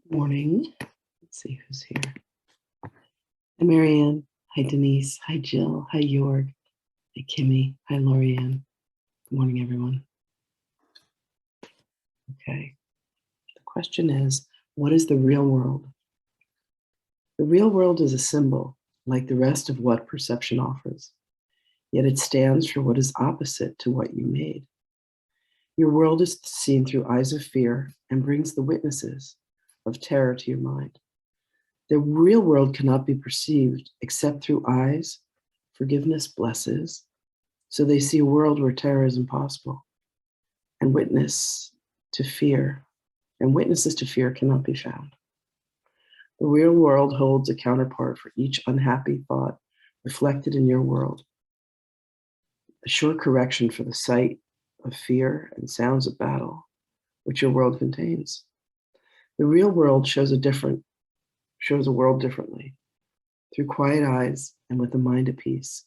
Morning. Let's see who's here. Hi, Marianne. Hi, Denise. Hi, Jill. Hi, Jorg. Hi, Kimmy. Hi, Lorianne. Good morning, everyone. Okay. The question is, what is the real world? The real world is a symbol, like the rest of what perception offers. Yet it stands for what is opposite to what you made. Your world is seen through eyes of fear and brings the witnesses of terror to your mind. The real world cannot be perceived except through eyes forgiveness blesses, so they see a world where terror is impossible, and witnesses to fear cannot be found. The real world holds a counterpart for each unhappy thought reflected in your world, a sure correction for the sight of fear and sounds of battle, which your world contains. The real world shows a world differently, through quiet eyes and with a mind at peace.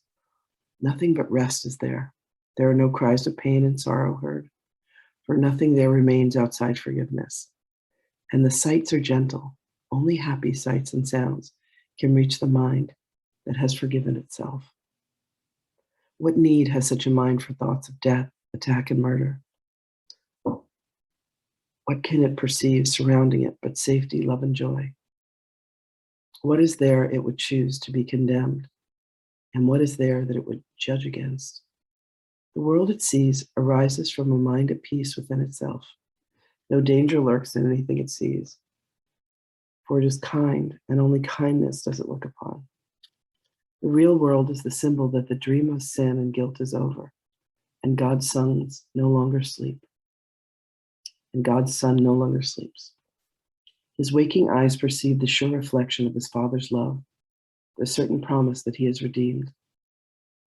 Nothing but rest is there. There are no cries of pain and sorrow heard, for nothing there remains outside forgiveness. And the sights are gentle. Only happy sights and sounds can reach the mind that has forgiven itself. What need has such a mind for thoughts of death, attack, and murder? What can it perceive surrounding it but safety, love, and joy? What is there it would choose to be condemned? And what is there that it would judge against? The world it sees arises from a mind at peace within itself. No danger lurks in anything it sees, for it is kind, and only kindness does it look upon. The real world is the symbol that the dream of sin and guilt is over, and God's sons no longer sleep. And God's Son no longer sleeps. His waking eyes perceive the sure reflection of his Father's love, the certain promise that he is redeemed.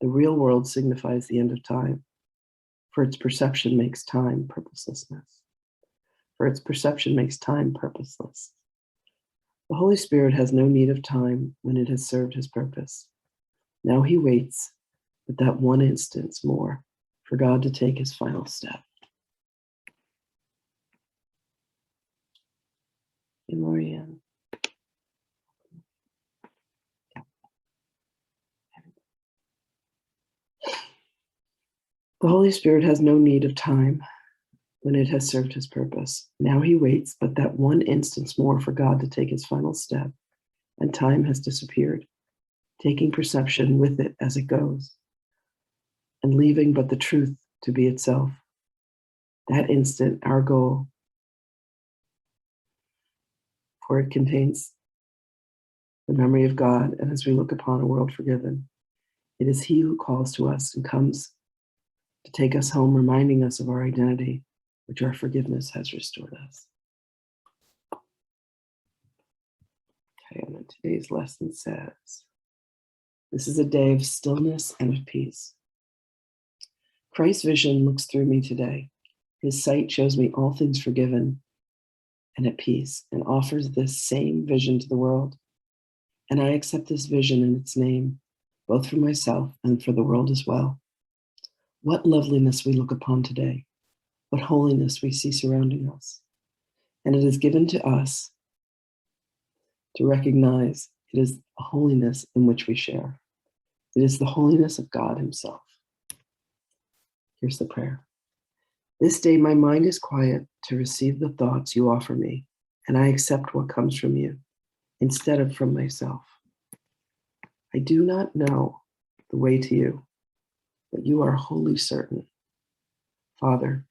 The real world signifies the end of time, for its perception makes time purposelessness. For its perception makes time purposeless. The Holy Spirit has no need of time when it has served his purpose. Now he waits but that one instance more for God to take his final step. Hey, Lorianne. The Holy Spirit has no need of time when it has served his purpose. Now he waits but that one instance more for God to take his final step, and time has disappeared, taking perception with it as it goes, and leaving but the truth to be itself. That instant, our goal, for it contains the memory of God, and as we look upon a world forgiven, it is he who calls to us and comes to take us home, reminding us of our identity, which our forgiveness has restored us. Okay, and then today's lesson says, this is a day of stillness and of peace. Christ's vision looks through me today. His sight shows me all things forgiven and at peace, and offers this same vision to the world. And I accept this vision in its name, both for myself and for the world as well. What loveliness we look upon today, what holiness we see surrounding us. And it is given to us to recognize it is a holiness in which we share. It is the holiness of God himself. Here's the prayer. This day my mind is quiet to receive the thoughts you offer me, and I accept what comes from you instead of from myself. I do not know the way to you, but you are wholly certain. Father,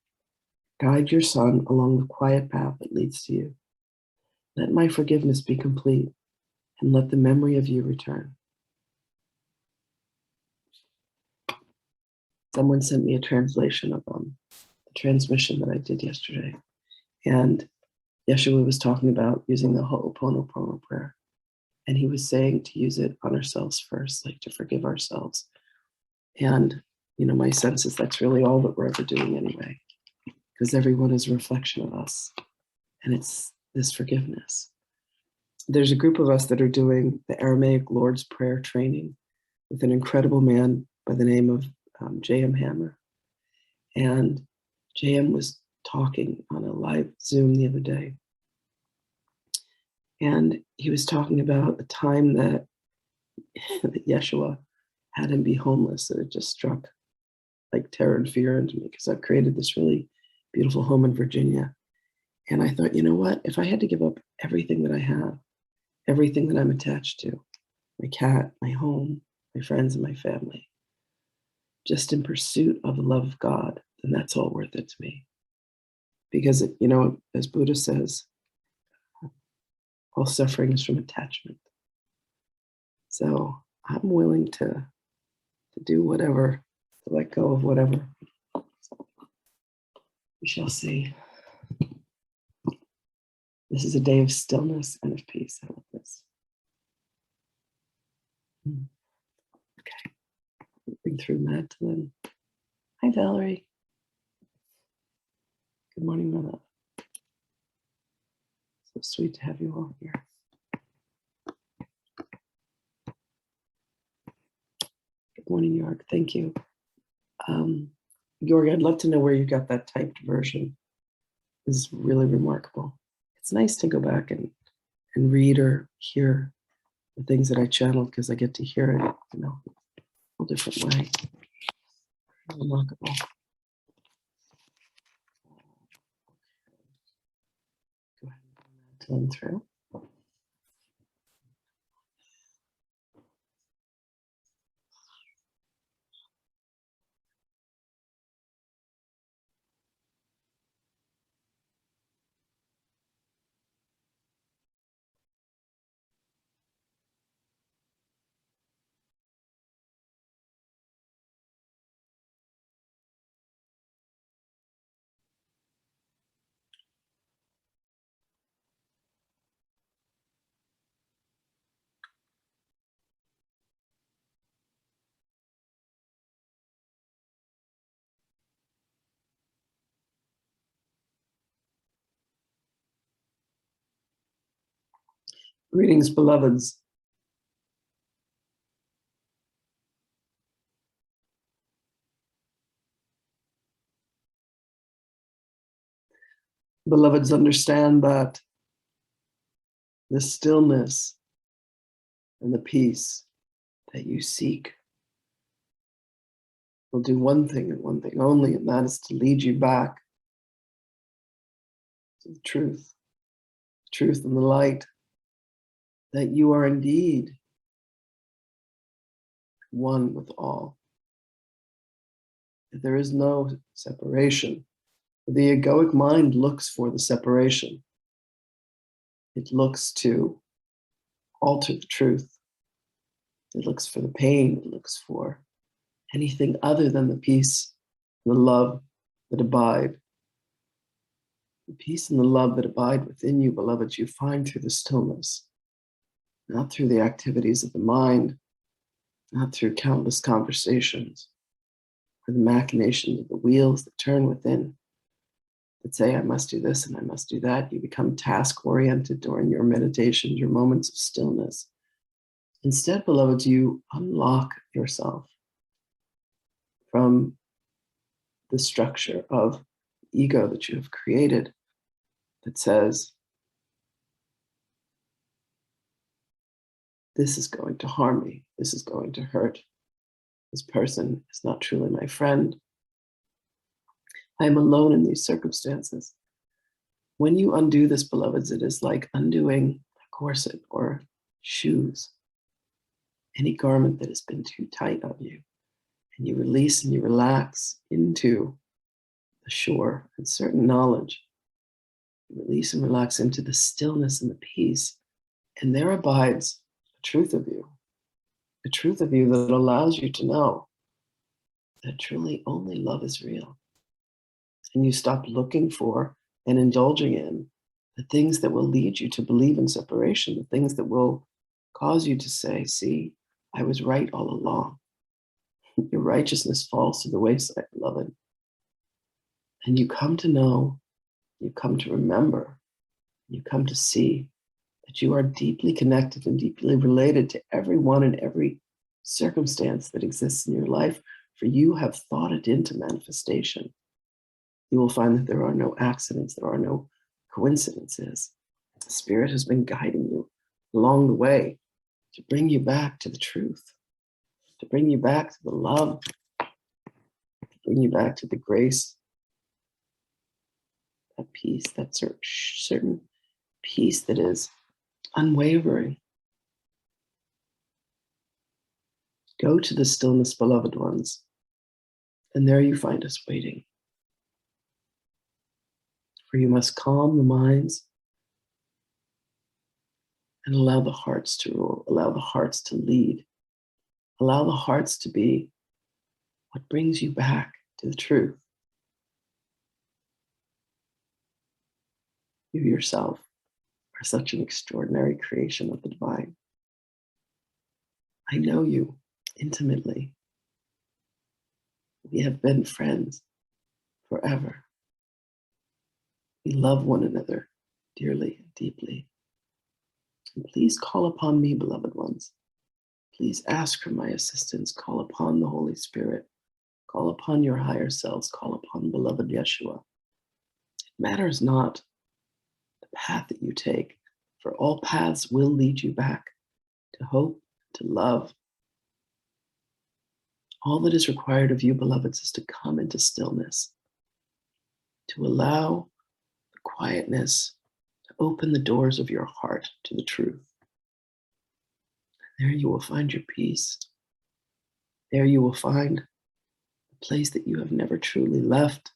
guide your Son along the quiet path that leads to you. Let my forgiveness be complete, and let the memory of you return. Someone sent me a translation of the transmission that I did yesterday. And Yeshua was talking about using the Ho'oponopono prayer. And he was saying to use it on ourselves first, like to forgive ourselves. And, my sense is that's really all that we're ever doing anyway, because everyone is a reflection of us. And it's this forgiveness. There's a group of us that are doing the Aramaic Lord's Prayer training with an incredible man by the name of J.M. Hammer. And J.M. was talking on a live Zoom the other day. And he was talking about the time that, that Yeshua had him be homeless, that it just struck like terror and fear into me, because I've created this really beautiful home in Virginia. And I thought, you know what? If I had to give up everything that I have, everything that I'm attached to, my cat, my home, my friends, and my family, just in pursuit of the love of God, then that's all worth it to me. Because, as Buddha says, all suffering is from attachment. So I'm willing to do whatever, to let go of whatever. We shall see. This is a day of stillness and of peace. I love this. Okay. Moving through Magdalene. Hi, Valerie. Good morning, my love. So sweet to have you all here. Good morning, York. Thank you. York, I'd love to know where you got that typed version. This is really remarkable. It's nice to go back and read or hear the things that I channeled, because I get to hear it, a whole different way. Remarkable. Go ahead and run through. Greetings, beloveds. Beloveds, understand that the stillness and the peace that you seek will do one thing and one thing only, and that is to lead you back to the truth and the light, that you are indeed one with all, that there is no separation. The egoic mind looks for the separation. It looks to alter the truth. It looks for the pain. It looks for anything other than the peace and the love that abide. The peace and the love that abide within you, beloveds, you find through the stillness, not through the activities of the mind, not through countless conversations, or the machinations of the wheels that turn within, that say, I must do this and I must do that. You become task-oriented during your meditation, your moments of stillness. Instead, beloveds, you unlock yourself from the structure of ego that you have created that says, this is going to harm me, this is going to hurt, this person is not truly my friend, I am alone in these circumstances. When you undo this, beloveds, it is like undoing a corset or shoes, any garment that has been too tight on you, and you release and you relax into the shore and certain knowledge. You release and relax into the stillness and the peace, and there abides a truth of you that allows you to know that truly only love is real. And you stop looking for and indulging in the things that will lead you to believe in separation, the things that will cause you to say, see, I was right all along. Your righteousness falls to the wayside, beloved. And you come to know, you come to remember, you come to see that you are deeply connected and deeply related to everyone and every circumstance that exists in your life, for you have thought it into manifestation. You will find that there are no accidents, there are no coincidences. The Spirit has been guiding you along the way to bring you back to the truth, to bring you back to the love, to bring you back to the grace, that peace, that certain peace that is unwavering. Go to the stillness, beloved ones, and there you find us waiting. For you must calm the minds and allow the hearts to rule, allow the hearts to lead, allow the hearts to be what brings you back to the truth. You yourself are such an extraordinary creation of the divine. I know you intimately. We have been friends forever. We love one another dearly and deeply. And please call upon me, beloved ones. Please ask for my assistance. Call upon the Holy Spirit. Call upon your higher selves. Call upon beloved Yeshua. It matters not the path that you take, for all paths will lead you back to hope, to love. All that is required of you, beloveds, is to come into stillness, to allow the quietness to open the doors of your heart to the truth. There you will find your peace. There you will find the place that you have never truly left.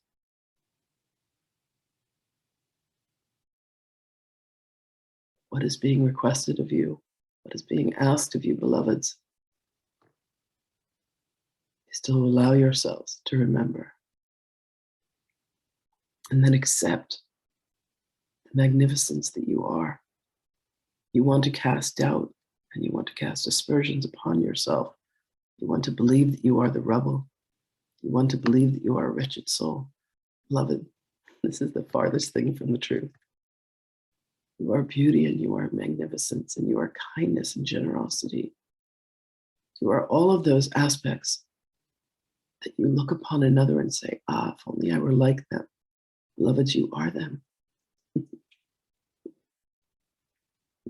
What is being requested of you, what is being asked of you, beloveds, is to allow yourselves to remember and then accept the magnificence that you are. You want to cast doubt and you want to cast aspersions upon yourself. You want to believe that you are the rebel. You want to believe that you are a wretched soul. Beloved, this is the farthest thing from the truth. You are beauty and you are magnificence and you are kindness and generosity. You are all of those aspects that you look upon another and say, if only I were like them. Beloveds, you are them.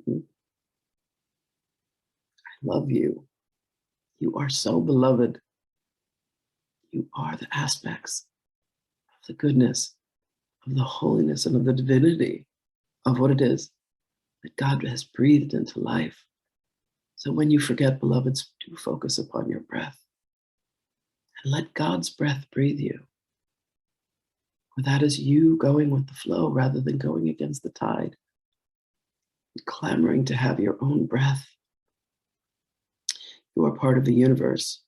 I love you. You are so beloved. You are the aspects of the goodness, of the holiness, and of the divinity of what it is that God has breathed into life. So when you forget, beloveds, do focus upon your breath and let God's breath breathe you. For that is you going with the flow rather than going against the tide, clamoring to have your own breath. You are part of a universe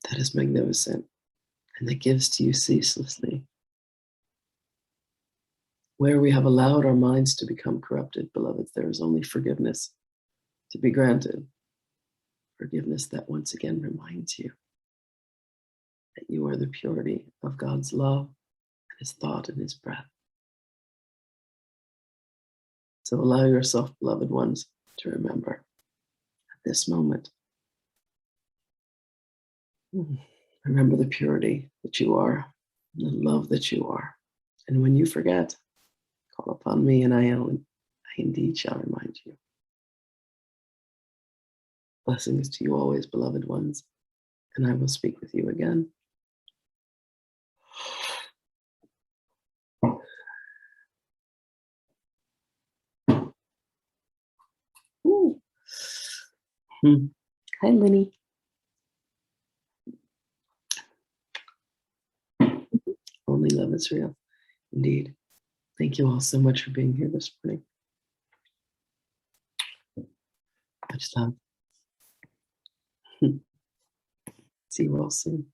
that is magnificent and that gives to you ceaselessly. Where we have allowed our minds to become corrupted, beloveds, there is only forgiveness to be granted. Forgiveness that once again reminds you that you are the purity of God's love and his thought and his breath. So allow yourself, beloved ones, to remember at this moment. Remember the purity that you are, the love that you are. And when you forget, call upon me and I indeed shall remind you. Blessings to you always, beloved ones, and I will speak with you again. Ooh. Hi, Linny. Only love is real. Indeed. Thank you all so much for being here this morning. Much love. See you all soon.